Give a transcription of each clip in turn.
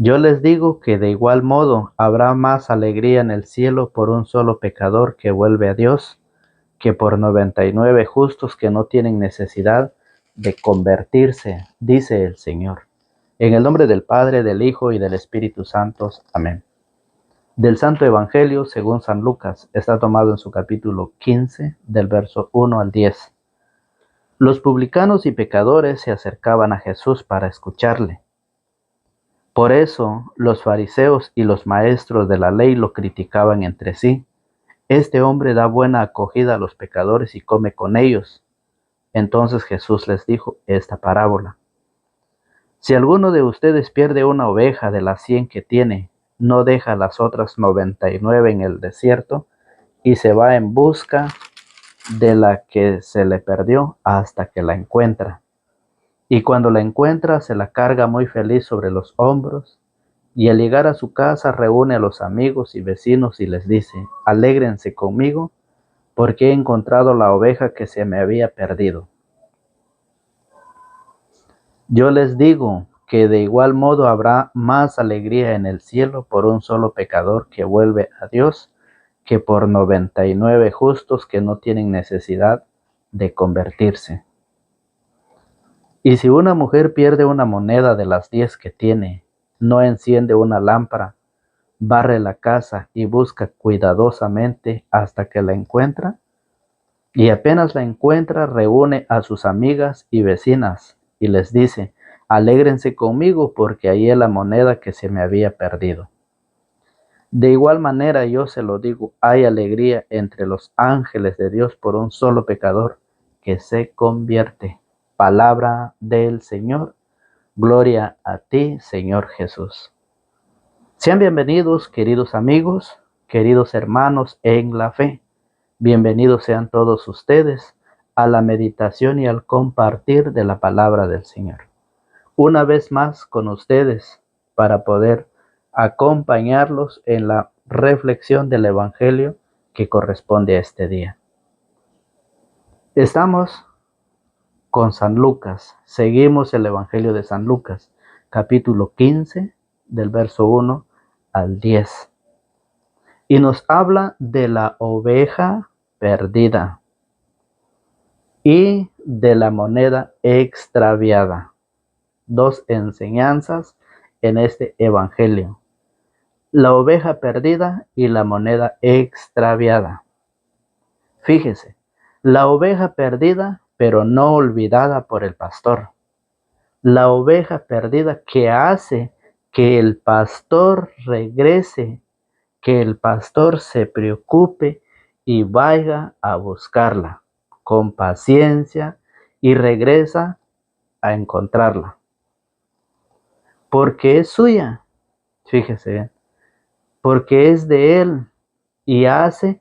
Yo les digo que de igual modo habrá más alegría en el cielo por un solo pecador que vuelve a Dios, que por 99 justos que no tienen necesidad de convertirse, dice el Señor. En el nombre del Padre, del Hijo y del Espíritu Santo. Amén. Del Santo Evangelio según San Lucas, está tomado en su capítulo 15, del verso 1 al 10. Los publicanos y pecadores se acercaban a Jesús para escucharle. Por eso los fariseos y los maestros de la ley lo criticaban entre sí. Este hombre da buena acogida a los pecadores y come con ellos. Entonces Jesús les dijo esta parábola. Si alguno de ustedes pierde una oveja de las 100 que tiene, no deja las otras 99 en el desierto y se va en busca de la que se le perdió hasta que la encuentra. Y cuando la encuentra, se la carga muy feliz sobre los hombros, y al llegar a su casa reúne a los amigos y vecinos y les dice: alégrense conmigo, porque he encontrado la oveja que se me había perdido. Yo les digo que de igual modo habrá más alegría en el cielo por un solo pecador que vuelve a Dios, que por 99 justos que no tienen necesidad de convertirse. Y si una mujer pierde una moneda de las 10 que tiene, no enciende una lámpara, barre la casa y busca cuidadosamente hasta que la encuentra, y apenas la encuentra reúne a sus amigas y vecinas y les dice: alégrense conmigo porque hallé la moneda que se me había perdido. De igual manera yo se lo digo, hay alegría entre los ángeles de Dios por un solo pecador que se convierte. Palabra del Señor. Gloria a ti, Señor Jesús. Sean bienvenidos, queridos amigos, queridos hermanos en la fe. Bienvenidos sean todos ustedes a la meditación y al compartir de la palabra del Señor. Una vez más con ustedes para poder acompañarlos en la reflexión del Evangelio que corresponde a este día. Estamos con San Lucas. Seguimos el Evangelio de San Lucas, capítulo 15, del verso 1 al 10. Y nos habla de la oveja perdida y de la moneda extraviada. Dos enseñanzas en este Evangelio: la oveja perdida y la moneda extraviada. Fíjese, la oveja perdida, pero no olvidada por el pastor. La oveja perdida que hace que el pastor regrese, que el pastor se preocupe y vaya a buscarla con paciencia y regresa a encontrarla. Porque es suya, fíjese bien, porque es de él y hace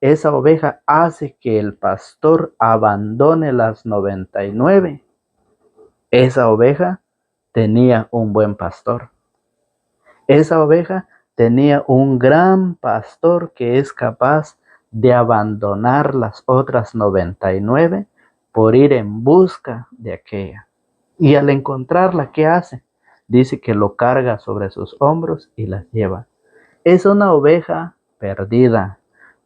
esa oveja hace que el pastor abandone las 99. Esa oveja tenía un buen pastor. Esa oveja tenía un gran pastor que es capaz de abandonar las otras 99 por ir en busca de aquella. Y al encontrarla, ¿qué hace? Dice que lo carga sobre sus hombros y la lleva. Es una oveja perdida,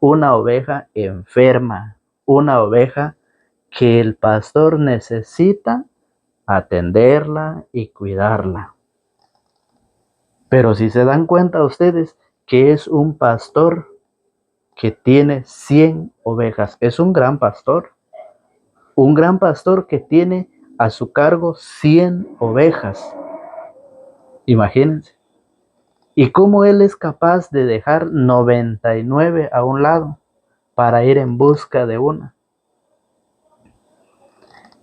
una oveja enferma, una oveja que el pastor necesita atenderla y cuidarla. Pero si se dan cuenta ustedes que es un pastor que tiene 100 ovejas, es un gran pastor que tiene a su cargo 100 ovejas. Imagínense. Y cómo él es capaz de dejar 99 a un lado para ir en busca de una.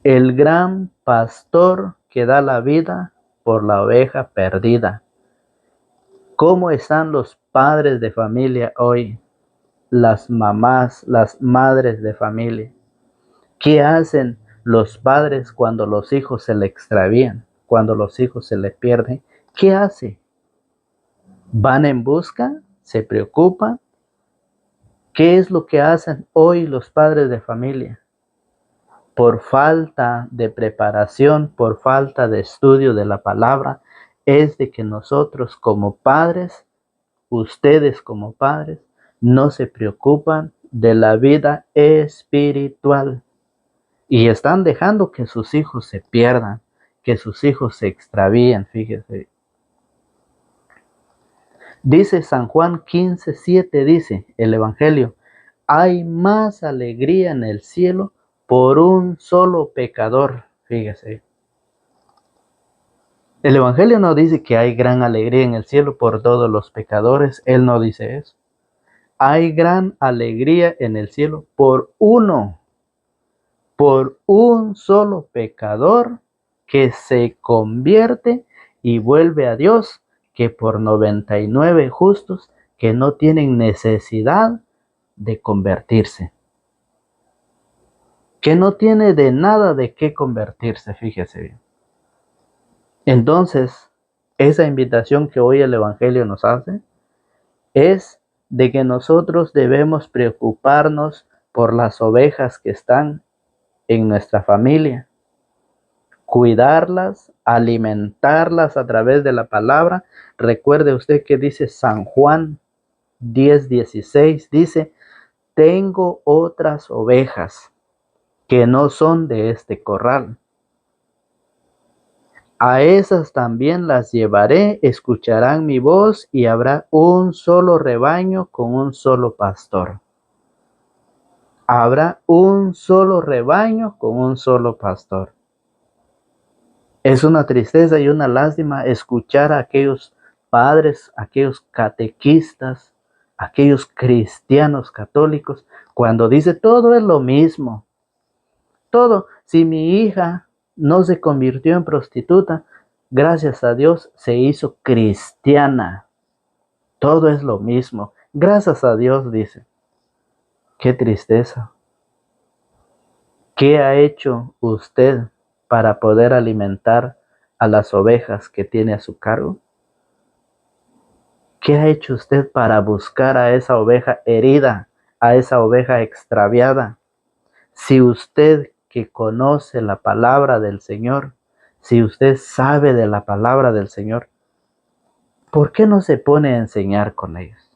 El gran pastor que da la vida por la oveja perdida. ¿Cómo están los padres de familia hoy? Las mamás, las madres de familia. ¿Qué hacen los padres cuando los hijos se le extravían? Cuando los hijos se le pierden. ¿Qué hace? ¿Van en busca? ¿Se preocupan? ¿Qué es lo que hacen hoy los padres de familia? por falta de preparación, por falta de estudio de la palabra, es de que nosotros como padres, ustedes como padres, no se preocupan de la vida espiritual y están dejando que sus hijos se pierdan, que sus hijos se extravíen, fíjese. Dice San Juan 15:7, dice el Evangelio, hay más alegría en el cielo por un solo pecador, fíjese. El Evangelio no dice que hay gran alegría en el cielo por todos los pecadores, él no dice eso. Hay gran alegría en el cielo por un solo pecador que se convierte y vuelve a Dios, que por 99 justos que no tienen necesidad de convertirse, que no tiene de nada de qué convertirse, fíjese bien. Entonces, esa invitación que hoy el Evangelio nos hace es de que nosotros debemos preocuparnos por las ovejas que están en nuestra familia, cuidarlas, alimentarlas a través de la palabra. Recuerde usted que dice San Juan 10:16, dice, tengo otras ovejas que no son de este corral. A esas también las llevaré, escucharán mi voz y habrá un solo rebaño con un solo pastor. Habrá un solo rebaño con un solo pastor. Es una tristeza y una lástima escuchar a aquellos padres, aquellos catequistas, aquellos cristianos católicos, cuando dice todo es lo mismo. Todo, si mi hija no se convirtió en prostituta, gracias a Dios se hizo cristiana. Todo es lo mismo. Gracias a Dios, dice. Qué tristeza. ¿Qué ha hecho usted para poder alimentar a las ovejas que tiene a su cargo? ¿Qué ha hecho usted para buscar a esa oveja herida, a esa oveja extraviada? Si usted que conoce la palabra del Señor, si usted sabe de la palabra del Señor, ¿por qué no se pone a enseñar con ellos?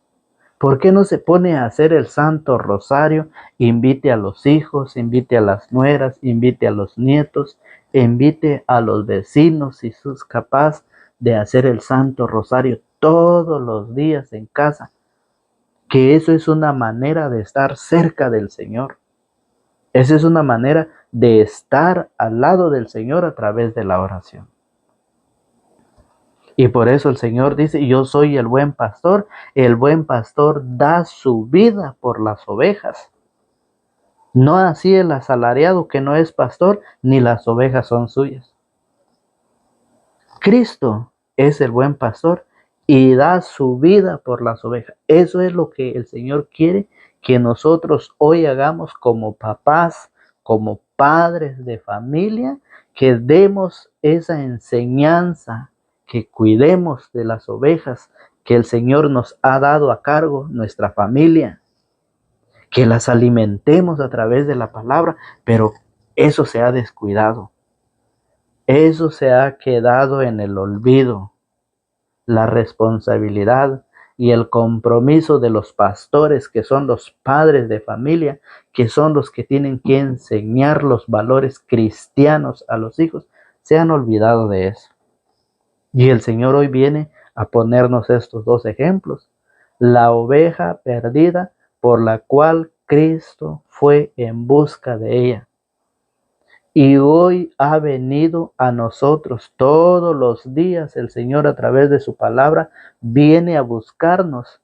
¿Por qué no se pone a hacer el Santo Rosario? Invite a los hijos, invite a las nueras, invite a los nietos, invite a los vecinos si es capaz de hacer el Santo Rosario todos los días en casa. Que eso es una manera de estar cerca del Señor. Esa es una manera de estar al lado del Señor a través de la oración. Y por eso el Señor dice, yo soy el buen pastor da su vida por las ovejas. No así el asalariado que no es pastor, ni las ovejas son suyas. Cristo es el buen pastor y da su vida por las ovejas. Eso es lo que el Señor quiere que nosotros hoy hagamos como papás, como padres de familia, que demos esa enseñanza, que cuidemos de las ovejas que el Señor nos ha dado a cargo, nuestra familia, que las alimentemos a través de la palabra, pero eso se ha descuidado, eso se ha quedado en el olvido. La responsabilidad y el compromiso de los pastores, que son los padres de familia, que son los que tienen que enseñar los valores cristianos a los hijos, se han olvidado de eso. Y el Señor hoy viene a ponernos estos dos ejemplos. La oveja perdida por la cual Cristo fue en busca de ella. Y hoy ha venido a nosotros todos los días. El Señor a través de su palabra viene a buscarnos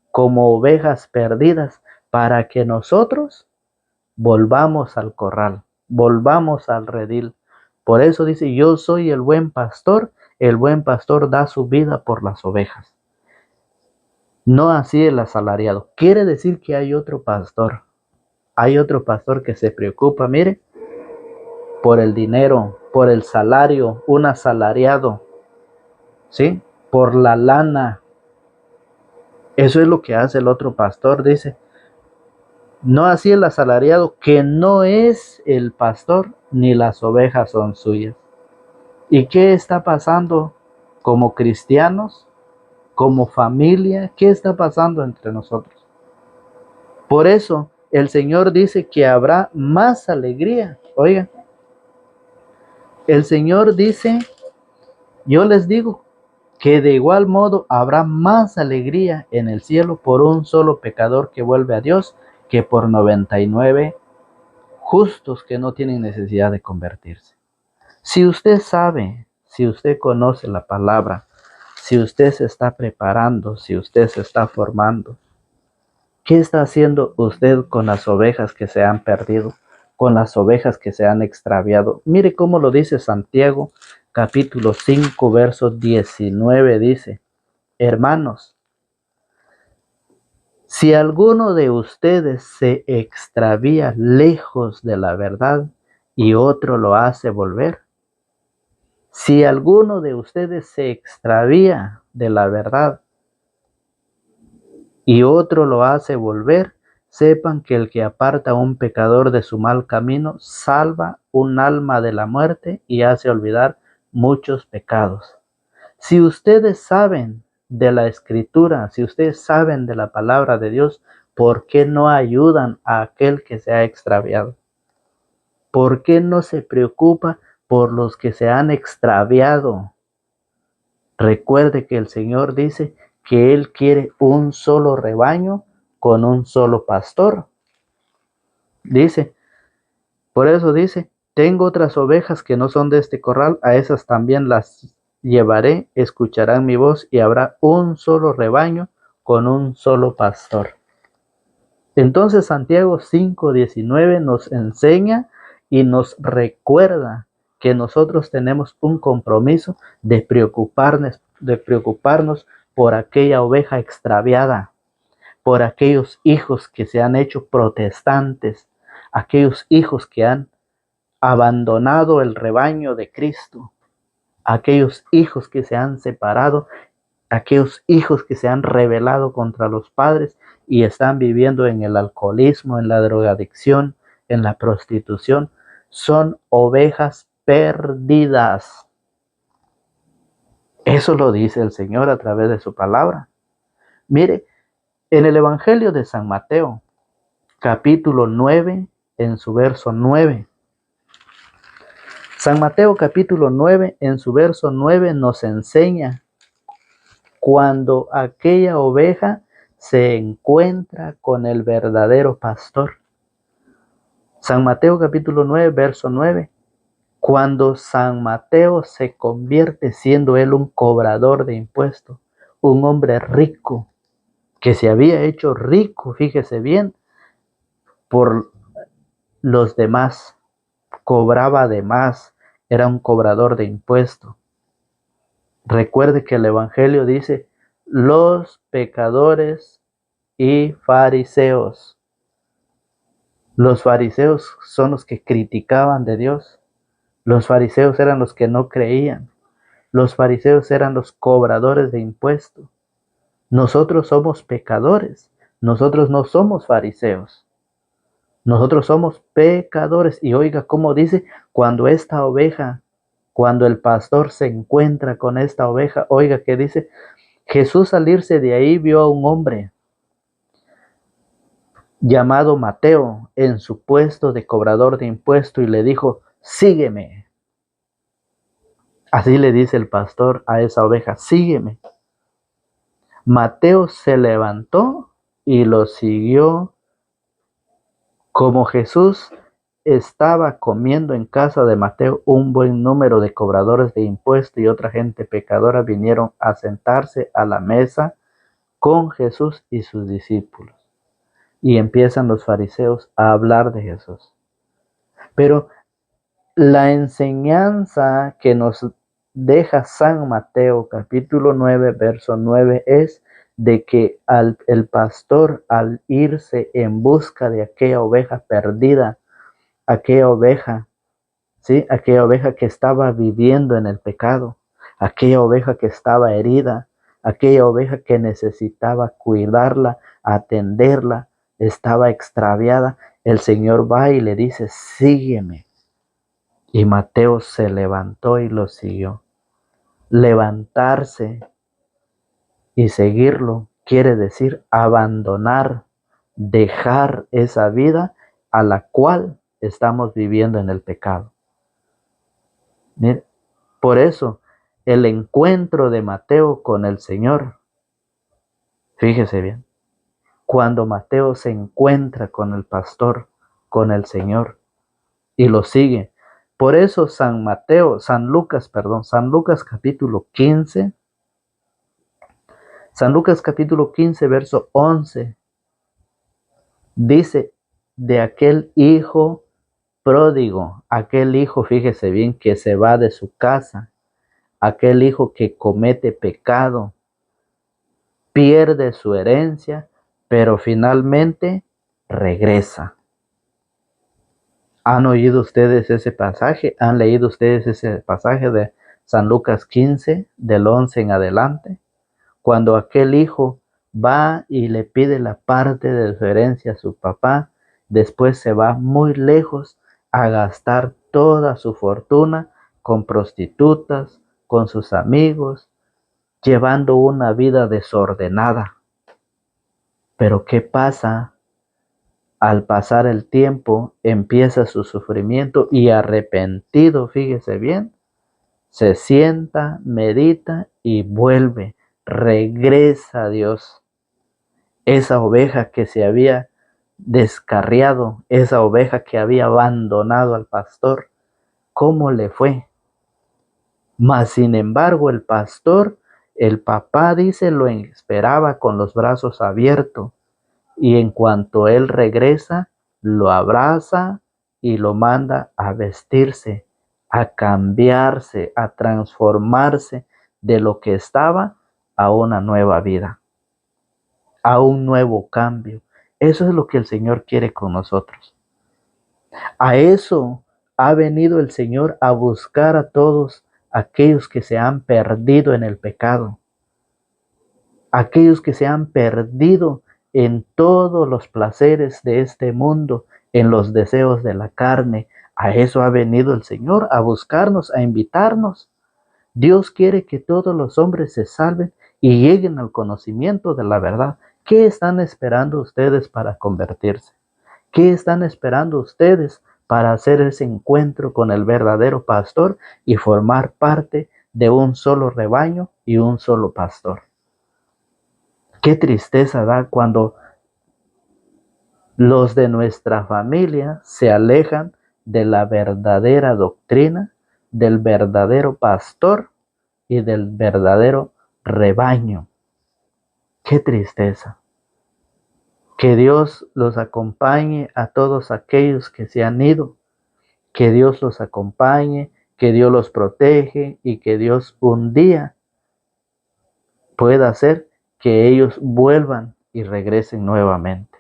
como ovejas perdidas para que nosotros volvamos al corral, volvamos al redil. Por eso dice, yo soy el buen pastor da su vida por las ovejas. No así el asalariado. Quiere decir que hay otro pastor que se preocupa, mire, por el dinero, por el salario, un asalariado, ¿sí? Por la lana. Eso es lo que hace el otro pastor, dice. No así el asalariado, que no es el pastor, ni las ovejas son suyas. ¿Y qué está pasando como cristianos, como familia? ¿Qué está pasando entre nosotros? Por eso el Señor dice que habrá más alegría. Oiga, el Señor dice, yo les digo, que de igual modo habrá más alegría en el cielo por un solo pecador que vuelve a Dios que por 99 justos que no tienen necesidad de convertirse. Si usted sabe, si usted conoce la palabra, si usted se está preparando, si usted se está formando, ¿qué está haciendo usted con las ovejas que se han perdido, con las ovejas que se han extraviado? Mire cómo lo dice Santiago, capítulo 5, verso 19, dice: hermanos, si alguno de ustedes se extravía lejos de la verdad y otro lo hace volver, si alguno de ustedes se extravía de la verdad y otro lo hace volver, sepan que el que aparta a un pecador de su mal camino salva un alma de la muerte y hace olvidar muchos pecados. Si ustedes saben de la Escritura, si ustedes saben de la palabra de Dios, ¿por qué no ayudan a aquel que se ha extraviado? ¿Por qué no se preocupa por los que se han extraviado? Recuerde que el Señor dice que Él quiere un solo rebaño con un solo pastor. Dice, por eso dice, tengo otras ovejas que no son de este corral, a esas también las llevaré, escucharán mi voz y habrá un solo rebaño con un solo pastor. Entonces Santiago 5:19 nos enseña y nos recuerda que nosotros tenemos un compromiso de preocuparnos por aquella oveja extraviada, por aquellos hijos que se han hecho protestantes, aquellos hijos que han abandonado el rebaño de Cristo, aquellos hijos que se han separado, aquellos hijos que se han rebelado contra los padres y están viviendo en el alcoholismo, en la drogadicción, en la prostitución, son ovejas perdidas. Eso lo dice el Señor a través de su palabra. Mire, en el Evangelio de San Mateo, capítulo 9, en su verso 9, San Mateo capítulo 9, en su verso 9 nos enseña cuando aquella oveja se encuentra con el verdadero pastor. San Mateo capítulo 9, verso 9. Cuando San Mateo se convierte siendo él un cobrador de impuestos, un hombre rico, que se había hecho rico, fíjese bien, por los demás, cobraba de más, era un cobrador de impuestos. Recuerde que el Evangelio dice, los pecadores y fariseos. Los fariseos son los que criticaban de Dios. Los fariseos eran los que no creían. Los fariseos eran los cobradores de impuestos. Nosotros somos pecadores. Nosotros no somos fariseos. Nosotros somos pecadores. Y oiga cómo dice, cuando esta oveja, cuando el pastor se encuentra con esta oveja, oiga que dice, Jesús al irse de ahí vio a un hombre llamado Mateo en su puesto de cobrador de impuestos y le dijo, sígueme. Así le dice el pastor a esa oveja, sígueme. Mateo se levantó y lo siguió. Como Jesús estaba comiendo en casa de Mateo, un buen número de cobradores de impuestos y otra gente pecadora vinieron a sentarse a la mesa con Jesús y sus discípulos. Y empiezan los fariseos a hablar de Jesús. Pero la enseñanza que nos deja San Mateo capítulo 9, verso 9 es de que el pastor al irse en busca de aquella oveja perdida, aquella oveja, ¿sí? Aquella oveja que estaba viviendo en el pecado, aquella oveja que estaba herida, aquella oveja que necesitaba cuidarla, atenderla, estaba extraviada, el Señor va y le dice, sígueme. Y Mateo se levantó y lo siguió. Levantarse y seguirlo quiere decir abandonar, dejar esa vida a la cual estamos viviendo en el pecado. Mire, por eso el encuentro de Mateo con el Señor, fíjese bien, cuando Mateo se encuentra con el pastor, con el Señor, y lo sigue. Por eso San Lucas capítulo 15, San Lucas capítulo 15, verso 11, dice de aquel hijo pródigo, aquel hijo, fíjese bien, que se va de su casa, aquel hijo que comete pecado, pierde su herencia, pero finalmente regresa. ¿Han oído ustedes ese pasaje? ¿Han leído ustedes ese pasaje de San Lucas 15, del 11 en adelante? Cuando aquel hijo va y le pide la parte de su herencia a su papá, después se va muy lejos a gastar toda su fortuna con prostitutas, con sus amigos, llevando una vida desordenada. Pero ¿qué pasa? Al pasar el tiempo, empieza su sufrimiento y arrepentido, fíjese bien, se sienta, medita y vuelve, regresa a Dios. Esa oveja que se había descarriado, esa oveja que había abandonado al pastor, ¿cómo le fue? Mas sin embargo el pastor, el papá dice, lo esperaba con los brazos abiertos. Y en cuanto él regresa, lo abraza y lo manda a vestirse, a cambiarse, a transformarse de lo que estaba a una nueva vida, a un nuevo cambio. Eso es lo que el Señor quiere con nosotros. A eso ha venido el Señor, a buscar a todos aquellos que se han perdido en el pecado, aquellos que se han perdido en todos los placeres de este mundo, en los deseos de la carne. A eso ha venido el Señor, a buscarnos, a invitarnos. Dios quiere que todos los hombres se salven y lleguen al conocimiento de la verdad. ¿Qué están esperando ustedes para convertirse? ¿Qué están esperando ustedes para hacer ese encuentro con el verdadero pastor y formar parte de un solo rebaño y un solo pastor? Qué tristeza da cuando los de nuestra familia se alejan de la verdadera doctrina, del verdadero pastor y del verdadero rebaño. Qué tristeza. Que Dios los acompañe a todos aquellos que se han ido. Que Dios los acompañe, que Dios los protege y que Dios un día pueda hacer que ellos vuelvan y regresen nuevamente.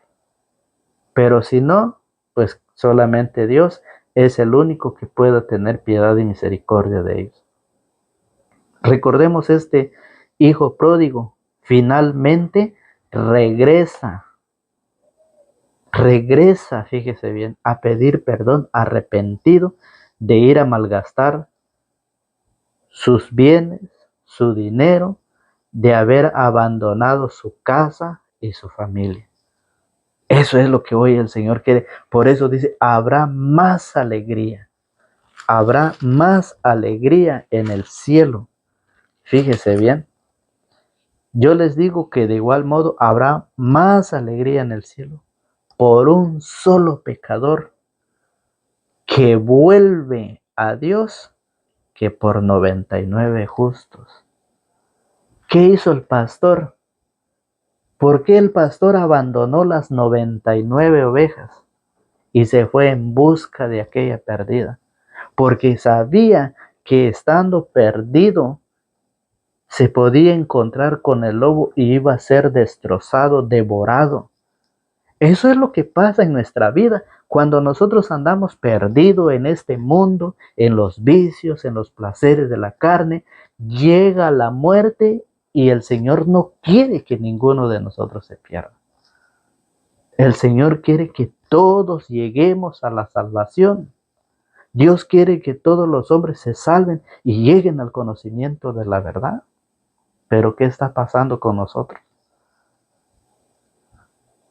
Pero si no, pues solamente Dios es el único que pueda tener piedad y misericordia de ellos. Recordemos este hijo pródigo, finalmente regresa, fíjese bien, a pedir perdón, arrepentido de ir a malgastar sus bienes, su dinero, de haber abandonado su casa y su familia. Eso es lo que hoy el Señor quiere. Por eso dice, habrá más alegría en el cielo. Fíjese bien. Yo les digo que de igual modo habrá más alegría en el cielo por un solo pecador que vuelve a Dios que por 99 justos. ¿Qué hizo el pastor? ¿Por qué el pastor abandonó las 99 ovejas y se fue en busca de aquella perdida? Porque sabía que estando perdido se podía encontrar con el lobo y iba a ser destrozado, devorado. Eso es lo que pasa en nuestra vida cuando nosotros andamos perdidos en este mundo, en los vicios, en los placeres de la carne. Llega la muerte y el Señor no quiere que ninguno de nosotros se pierda. El Señor quiere que todos lleguemos a la salvación. Dios quiere que todos los hombres se salven y lleguen al conocimiento de la verdad. Pero ¿qué está pasando con nosotros?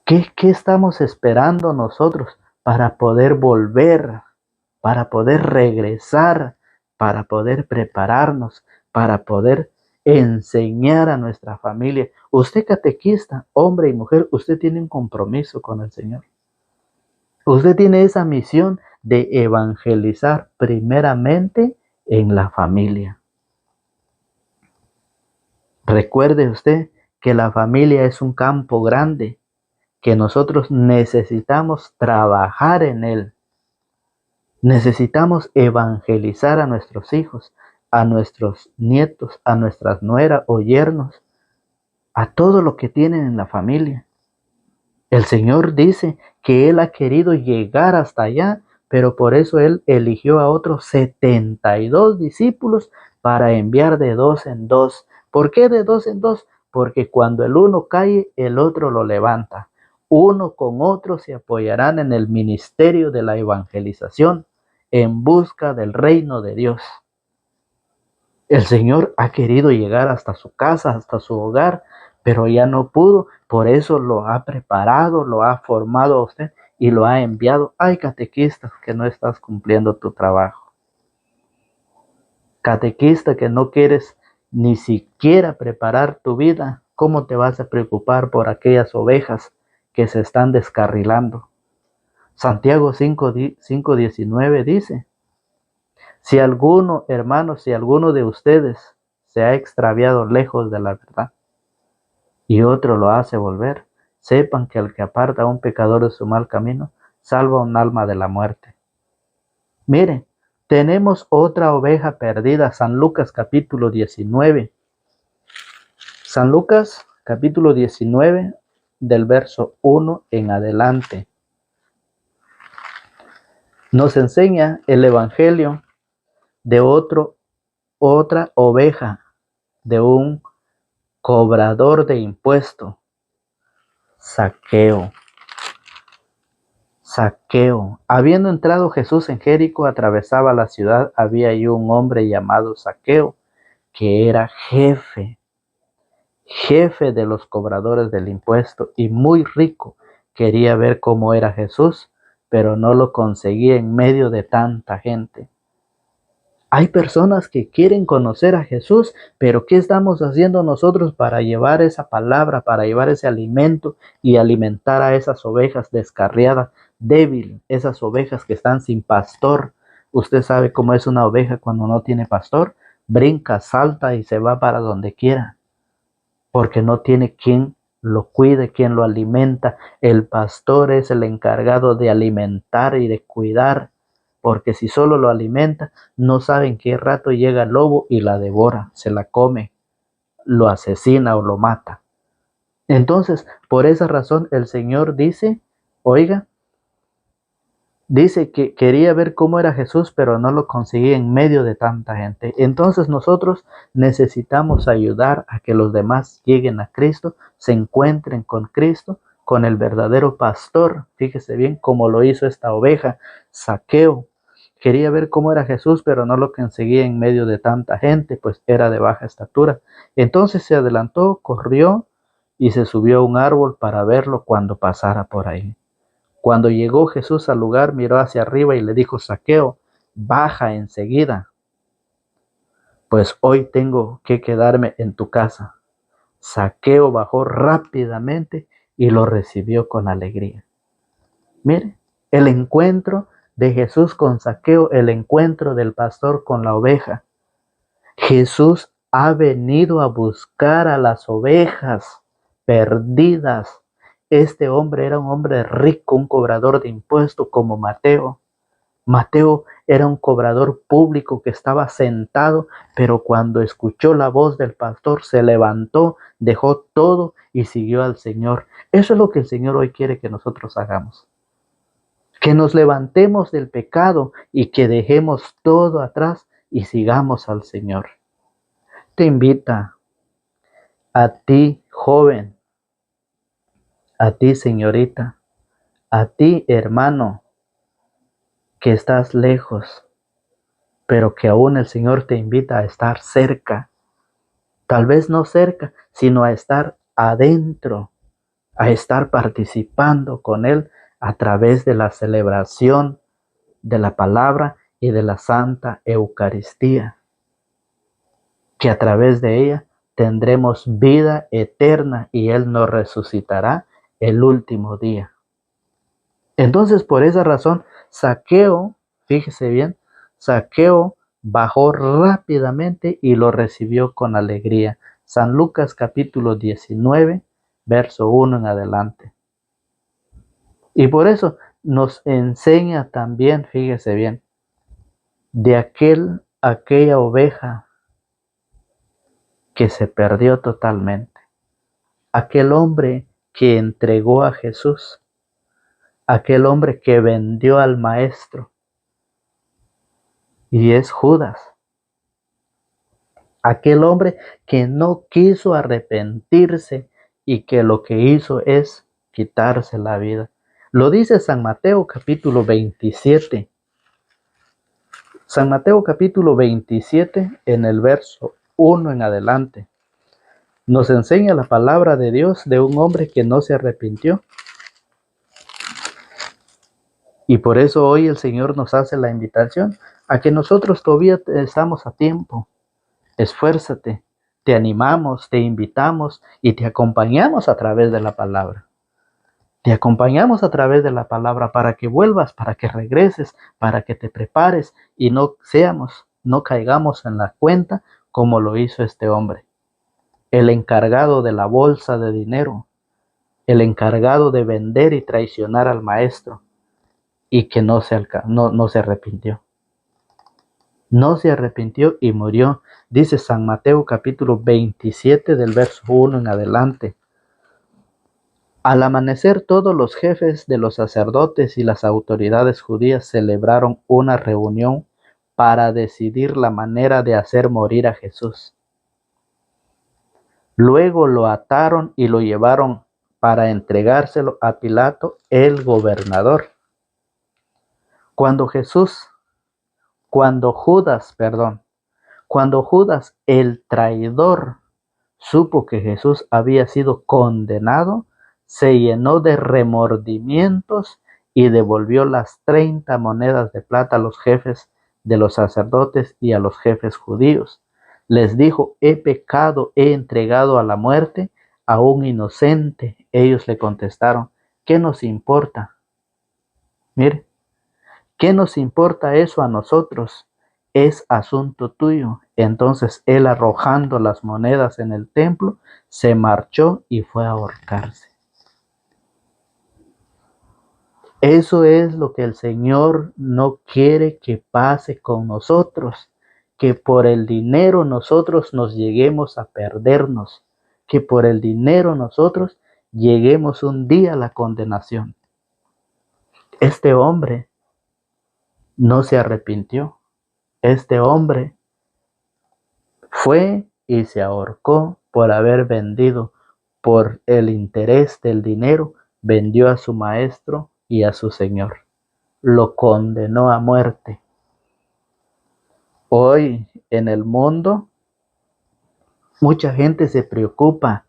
¿Qué estamos esperando nosotros para poder volver, para poder regresar, para poder prepararnos, para poder enseñar a nuestra familia? Usted catequista, hombre y mujer, usted tiene un compromiso con el Señor. Usted tiene esa misión de evangelizar primeramente en la familia. Recuerde usted que la familia es un campo grande, que nosotros necesitamos trabajar en él. Necesitamos evangelizar a nuestros hijos, a nuestros nietos, a nuestras nueras o yernos, a todo lo que tienen en la familia. El Señor dice que Él ha querido llegar hasta allá, pero por eso Él eligió a otros 72 discípulos para enviar de dos en dos. ¿Por qué de dos en dos? Porque cuando el uno cae, el otro lo levanta. Uno con otro se apoyarán en el ministerio de la evangelización en busca del reino de Dios. El Señor ha querido llegar hasta su casa, hasta su hogar, pero ya no pudo. Por eso lo ha preparado, lo ha formado a usted y lo ha enviado. Hay catequistas que no estás cumpliendo tu trabajo. Catequista que no quieres ni siquiera preparar tu vida. ¿Cómo te vas a preocupar por aquellas ovejas que se están descarrilando? Santiago 5:19 dice: si alguno, hermanos, si alguno de ustedes se ha extraviado lejos de la verdad y otro lo hace volver, sepan que el que aparta a un pecador de su mal camino, salva un alma de la muerte. Miren, tenemos otra oveja perdida, San Lucas capítulo 19. San Lucas capítulo 19 del verso 1 en adelante. Nos enseña el evangelio de otra oveja, de un cobrador de impuestos, Zaqueo. Zaqueo. Habiendo entrado Jesús en Jericó, atravesaba la ciudad, había allí un hombre llamado Zaqueo, que era jefe de los cobradores del impuesto y muy rico. Quería ver cómo era Jesús, pero no lo conseguía en medio de tanta gente. Hay personas que quieren conocer a Jesús, pero ¿qué estamos haciendo nosotros para llevar esa palabra, para llevar ese alimento y alimentar a esas ovejas descarriadas, débiles, esas ovejas que están sin pastor? Usted sabe cómo es una oveja cuando no tiene pastor, brinca, salta y se va para donde quiera, porque no tiene quien lo cuide, quien lo alimenta. El pastor es el encargado de alimentar y de cuidar, porque si solo lo alimenta, no sabe en qué rato llega el lobo y la devora, se la come, lo asesina o lo mata. Entonces, por esa razón el Señor dice, oiga, dice que quería ver cómo era Jesús, pero no lo conseguía en medio de tanta gente. Entonces nosotros necesitamos ayudar a que los demás lleguen a Cristo, se encuentren con Cristo, con el verdadero pastor. Fíjese bien cómo lo hizo esta oveja, Zaqueo. Quería ver cómo era Jesús, pero no lo conseguía en medio de tanta gente, pues era de baja estatura. Entonces se adelantó, corrió y se subió a un árbol para verlo cuando pasara por ahí. Cuando llegó Jesús al lugar, miró hacia arriba y le dijo: Zaqueo, baja enseguida, pues hoy tengo que quedarme en tu casa. Zaqueo bajó rápidamente y lo recibió con alegría. Mire, el encuentro de Jesús con Zaqueo, el encuentro del pastor con la oveja. Jesús ha venido a buscar a las ovejas perdidas. Este hombre era un hombre rico, un cobrador de impuestos como Mateo. Mateo era un cobrador público que estaba sentado, pero cuando escuchó la voz del pastor se levantó, dejó todo y siguió al Señor. Eso es lo que el Señor hoy quiere que nosotros hagamos. Que nos levantemos del pecado y que dejemos todo atrás y sigamos al Señor. Te invita a ti, joven, a ti, señorita, A ti, hermano, que estás lejos, pero que aún el Señor te invita a estar cerca. Tal vez no cerca, sino a estar adentro, a estar participando con Él a través de la celebración de la palabra y de la Santa Eucaristía, que a través de ella tendremos vida eterna y Él nos resucitará el último día. Entonces, por esa razón, Zaqueo, fíjese bien, Zaqueo bajó rápidamente y lo recibió con alegría. San Lucas capítulo 19, verso 1 en adelante. Y por eso nos enseña también, fíjese bien, de aquella oveja que se perdió totalmente, aquel hombre que entregó a Jesús, aquel hombre que vendió al Maestro, y es Judas, aquel hombre que no quiso arrepentirse y que lo que hizo es quitarse la vida. Lo dice San Mateo capítulo 27. San Mateo capítulo 27 en el verso 1 en adelante. Nos enseña la palabra de Dios de un hombre que no se arrepintió. Y por eso hoy el Señor nos hace la invitación a que nosotros todavía estamos a tiempo. Esfuérzate, te animamos, te invitamos y te acompañamos a través de la palabra. Te acompañamos a través de la palabra para que vuelvas, para que regreses, para que te prepares y no caigamos en la cuenta como lo hizo este hombre. El encargado de la bolsa de dinero, el encargado de vender y traicionar al Maestro, y que no se arrepintió. No se arrepintió y murió. Dice San Mateo capítulo 27 del verso 1 en adelante. Al amanecer, todos los jefes de los sacerdotes y las autoridades judías celebraron una reunión para decidir la manera de hacer morir a Jesús. Luego lo ataron y lo llevaron para entregárselo a Pilato, el gobernador. Cuando Judas, el traidor, supo que Jesús había sido condenado, se llenó de remordimientos y devolvió las 30 monedas de plata a los jefes de los sacerdotes y a los jefes judíos. Les dijo: he pecado, he entregado a la muerte a un inocente. Ellos le contestaron: ¿qué nos importa? Mire, ¿qué nos importa eso a nosotros? Es asunto tuyo. Entonces él, arrojando las monedas en el templo, se marchó y fue a ahorcarse. Eso es lo que el Señor no quiere que pase con nosotros, que por el dinero nosotros nos lleguemos a perdernos, que por el dinero nosotros lleguemos un día a la condenación. Este hombre no se arrepintió. Este hombre fue y se ahorcó por haber vendido, por el interés del dinero, vendió a su Maestro y a su Señor. Lo condenó a muerte. Hoy en el mundo, mucha gente se preocupa,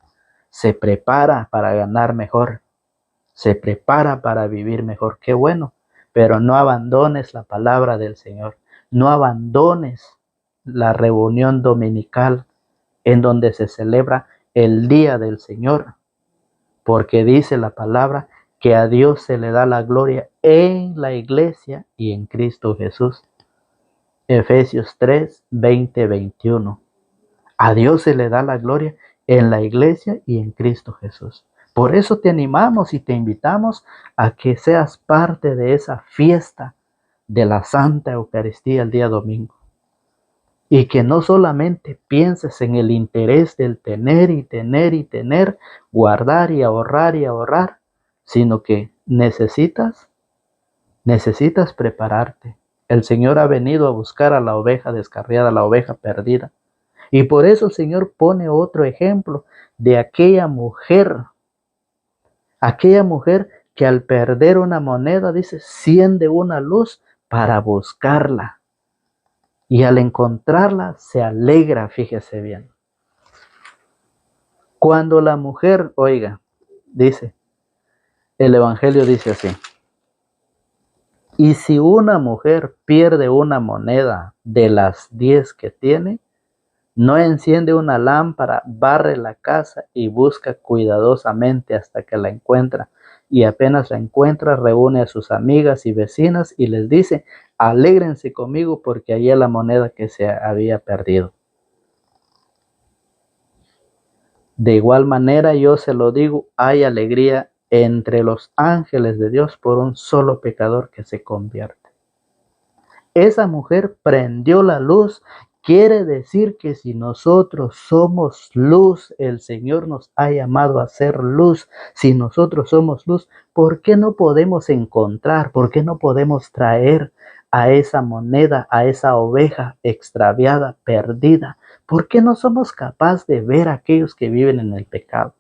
se prepara para ganar mejor, se prepara para vivir mejor. Qué bueno, pero no abandones la palabra del Señor. No abandones la reunión dominical en donde se celebra el día del Señor, porque dice la palabra que a Dios se le da la gloria en la iglesia y en Cristo Jesús. Efesios 3, 20, 21. A Dios se le da la gloria en la iglesia y en Cristo Jesús. Por eso te animamos y te invitamos a que seas parte de esa fiesta de la Santa Eucaristía el día domingo. Y que no solamente pienses en el interés del tener y tener y tener, guardar y ahorrar, sino que necesitas prepararte. El Señor ha venido a buscar a la oveja descarriada, a la oveja perdida. Y por eso el Señor pone otro ejemplo de aquella mujer que al perder una moneda, dice, siente una luz para buscarla. Y al encontrarla, se alegra, fíjese bien. Cuando la mujer, oiga, dice, el Evangelio dice así: y si una mujer pierde una moneda de las 10 que tiene, no enciende una lámpara, barre la casa y busca cuidadosamente hasta que la encuentra. Y apenas la encuentra, reúne a sus amigas y vecinas y les dice: alégrense conmigo porque hallé la moneda que se había perdido. De igual manera, yo se lo digo, hay alegría entre los ángeles de Dios por un solo pecador que se convierte. Esa mujer prendió la luz. Quiere decir que si nosotros somos luz, el Señor nos ha llamado a ser luz. Si nosotros somos luz, ¿por qué no podemos encontrar? ¿Por qué no podemos traer a esa moneda, a esa oveja extraviada, perdida? ¿Por qué no somos capaces de ver a aquellos que viven en el pecado?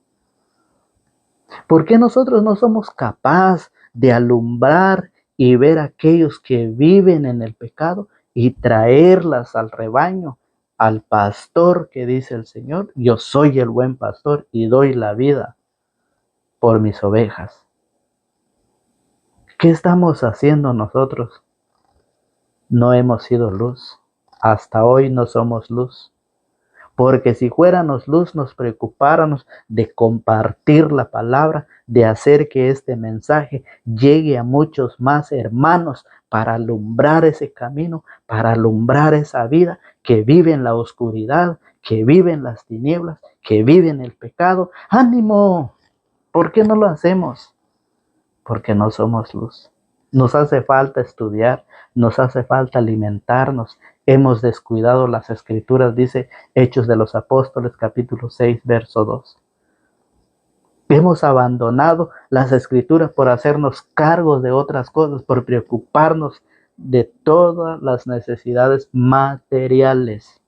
¿Por qué nosotros no somos capaces de alumbrar y ver a aquellos que viven en el pecado y traerlas al rebaño, al pastor que dice el Señor? Yo soy el buen pastor y doy la vida por mis ovejas. ¿Qué estamos haciendo nosotros? No hemos sido luz. Hasta hoy no somos luz. Porque si fuéramos luz, nos preocupáramos de compartir la palabra, de hacer que este mensaje llegue a muchos más hermanos para alumbrar ese camino, para alumbrar esa vida que vive en la oscuridad, que vive en las tinieblas, que vive en el pecado. ¡Ánimo! ¿Por qué no lo hacemos? Porque no somos luz. Nos hace falta estudiar, nos hace falta alimentarnos. Hemos descuidado las escrituras, dice Hechos de los Apóstoles, capítulo 6, verso 2. Hemos abandonado las escrituras por hacernos cargos de otras cosas, por preocuparnos de todas las necesidades materiales.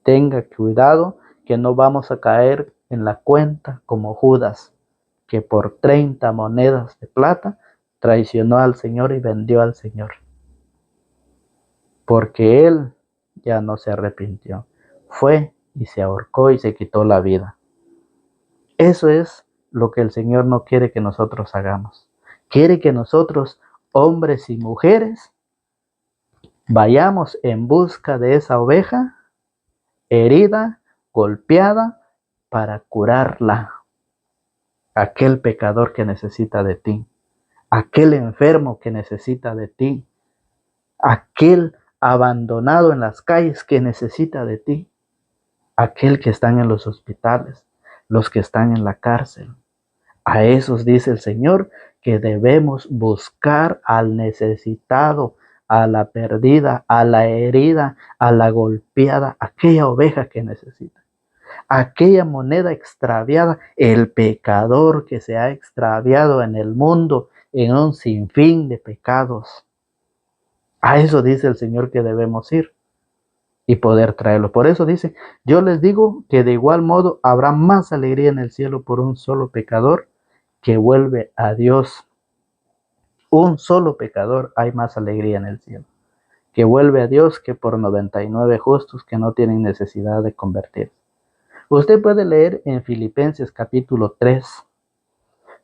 Tenga cuidado que no vamos a caer en la cuenta como Judas, que por 30 monedas de plata traicionó al Señor y vendió al Señor. Porque él ya no se arrepintió. Fue y se ahorcó y se quitó la vida. Eso es lo que el Señor no quiere que nosotros hagamos. Quiere que nosotros, hombres y mujeres, vayamos en busca de esa oveja herida, golpeada, para curarla. Aquel pecador que necesita de ti, aquel enfermo que necesita de ti, aquel abandonado en las calles que necesita de ti, aquel que están en los hospitales, los que están en la cárcel. A esos dice el Señor que debemos buscar al necesitado, a la perdida, a la herida, a la golpeada, aquella oveja que necesita. Aquella moneda extraviada, el pecador que se ha extraviado en el mundo en un sinfín de pecados. A eso dice el Señor que debemos ir y poder traerlo. Por eso dice, yo les digo que de igual modo habrá más alegría en el cielo por un solo pecador que vuelve a Dios. Un solo pecador hay más alegría en el cielo, que vuelve a Dios, que por 99 justos que no tienen necesidad de convertirse. Usted puede leer en Filipenses capítulo 3.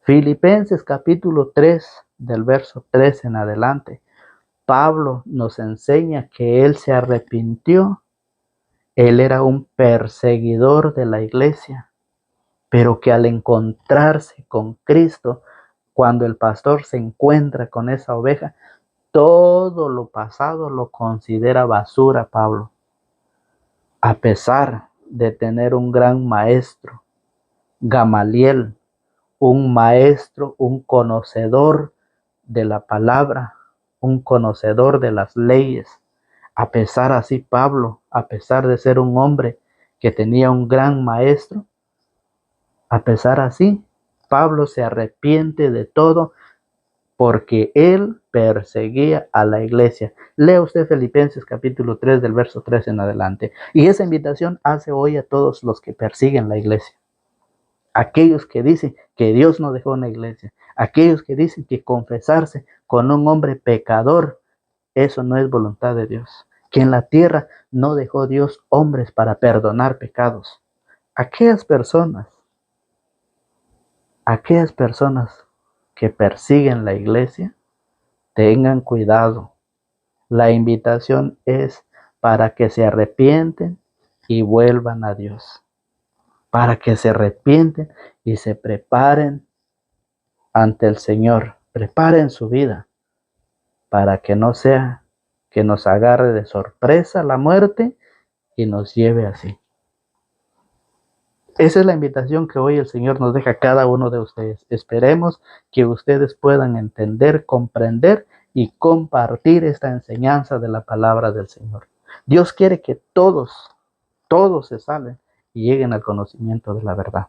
Filipenses capítulo 3, del verso 3 en adelante. Pablo nos enseña que él se arrepintió. Él era un perseguidor de la iglesia, pero que al encontrarse con Cristo, cuando el pastor se encuentra con esa oveja, todo lo pasado lo considera basura, Pablo. A pesar de tener un gran maestro, Gamaliel, un maestro, un conocedor de la palabra, un conocedor de las leyes. A pesar así, Pablo, a pesar de ser un hombre que tenía un gran maestro, a pesar así, Pablo se arrepiente de todo porque él perseguía a la iglesia. Lea usted Filipenses capítulo 3 del verso 3 en adelante. Y esa invitación hace hoy a todos los que persiguen la iglesia. Aquellos que dicen que Dios no dejó una iglesia. Aquellos que dicen que confesarse con un hombre pecador, eso no es voluntad de Dios. Que en la tierra no dejó Dios hombres para perdonar pecados. Aquellas personas que persiguen la iglesia, tengan cuidado. La invitación es para que se arrepienten y vuelvan a Dios. Para que se arrepienten y se preparen ante el Señor. Preparen su vida para que no sea que nos agarre de sorpresa la muerte y nos lleve así. Esa es la invitación que hoy el Señor nos deja a cada uno de ustedes. Esperemos que ustedes puedan entender, comprender y compartir esta enseñanza de la palabra del Señor. Dios quiere que todos se salven y lleguen al conocimiento de la verdad.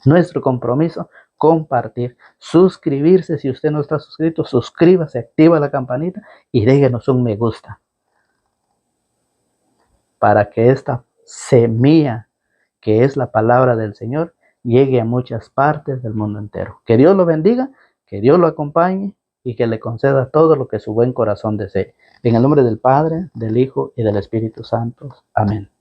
Nuestro compromiso, compartir, suscribirse. Si usted no está suscrito, suscríbase, activa la campanita y déjenos un me gusta para que esta semilla, que es la palabra del Señor, llegue a muchas partes del mundo entero. Que Dios lo bendiga, que Dios lo acompañe y que le conceda todo lo que su buen corazón desee. En el nombre del Padre, del Hijo y del Espíritu Santo. Amén.